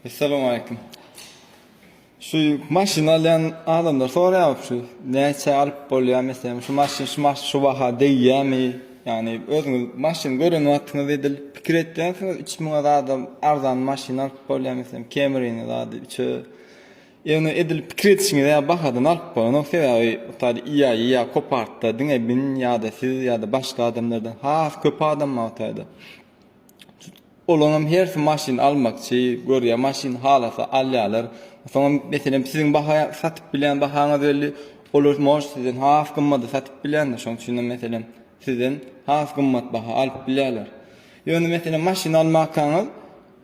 Assalamu alaikum. Şu maşinalan adamlar soraýar şu näçe alyp bolýar mesela şu şu baha diýýärmi? Yani özüňiz maşyn gören wagtyňyz edil pikir etdiňiz 3000 adam arzan maşyna alyp bolýar mesela Camry'ni zady içe ýöne edil pikir etişiňiz ýa bahadan alyp bolan o sebäbi taýda ýa kopartdy diňe bin ýa-da siz ýa-da başga adamlardan köp adam taýda. Olanam her maşyn almakçy, görýär maşyn halasa alýarlar. Soňra mesela siziň baha satyp bilen bahaňyz belli olur moş sizin haf gymmaty satyp bilen, şoň üçin mesela sizin haf gymmat baha alyp bilýärler. Ýöne mesela maşyn almakaňyz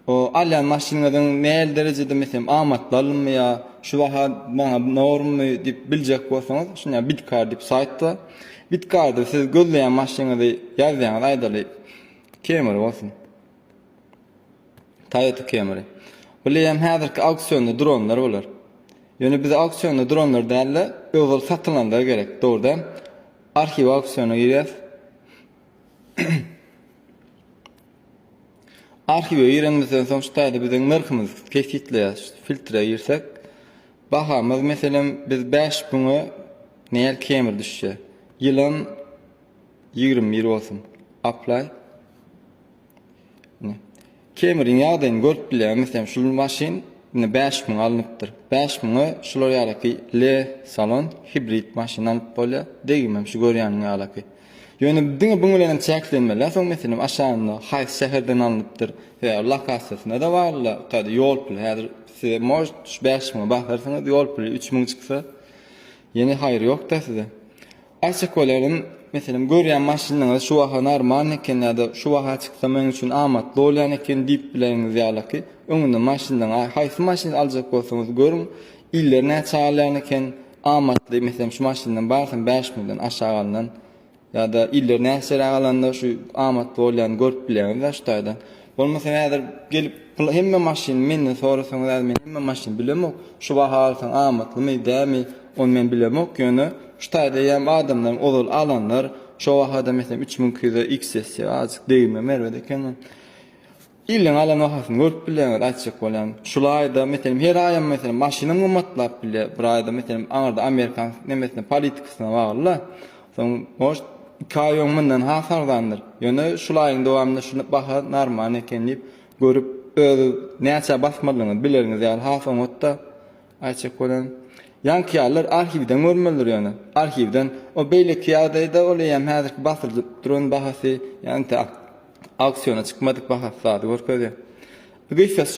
o alýan maşynyňyň näme derejede mesela amatlarmy ýa şu baha bana normy diýip biljek bolsaňyz, şuňa Bitcar diýip saýtda Bitcarda siz gözleýän maşynyňyzy ýazýaňyz aýdaly Camry bolsun. Toyota Camry. Bilýän häzirki auksionda dronlar bolar. Ýöne biz auksionda dronlar dälle, özel satylanlar gerek. Doğrudan arxiv auksiona girýär. Arxiwe girendikden soň şeýle biziň narxymyz kesitleýär, filtre girsek, bahamyz meselem biz 5000-e näil Camry düşýär. Ýylan 20 bolsun. Apply. Camry'ň ýagdaýyny görüp bilýär, mesela şu maşyn 5000 alınıpdyr. 5000-e şular ýaly L salon hibrid maşyn alyp bolýar. Degimem şu görýäniň ýaly. Ýöne diňe bu bilen çäklenmeler, soň mesela aşağında haýsy şäherden alınıpdyr we lokasiýasyna da barlar. Taýda ýol puli häzir size moş 5000 bakarsaňyz ýol puli 3000 çyksa, ýene haýry ýok da size. Açyk bolarym mesela görýän maşynyňyz şu waha normal eken ýa-da şu waha çyksa men üçin amatly bolýan eken diýip bileniňiz ýaly. Öňünde maşynyň haýsy maşyn aljak bolsaňyz görüň, iller näçe alýan eken amatly mesela şu maşynyň barsyň 5000-den aşağı ýa-da iller näçe alanda şu amatly bolýan görüp bileniňiz şu taýda. Bolmasa häzir gelip hemme maşyn menden sorasaňyz men hemme maşyn bilemok, şu waha alsaň amatlymy dämi, onu men bilemok ýöne şu taýda ýa adamlaryň ozal alanlar şu wahada mesela 3200 XS azyk diýme merwede eken. İllen alan wahasyny görüp bilen açyk bolan. Şulayda mesela her aýam mesela maşynyň gymmatlap bile, bir aýda mesela aňarda Amerikan nemesine politikasyna bagly. Soň moş 2 aý öňünden hasardandyr. Ýöne şulaýyň dowamında şunu baha normal eken diýip görüp näçe basmalygyny bileriňiz ýaly hasan otda açyk bolan. Yankiýarlar arhivden görmeler ýöne. Arhivden o beýleki ýagdaýda olýan häzirki basyldyp duran bahasy ýani auksiona çykmadyk bahasy görkezýär. Bu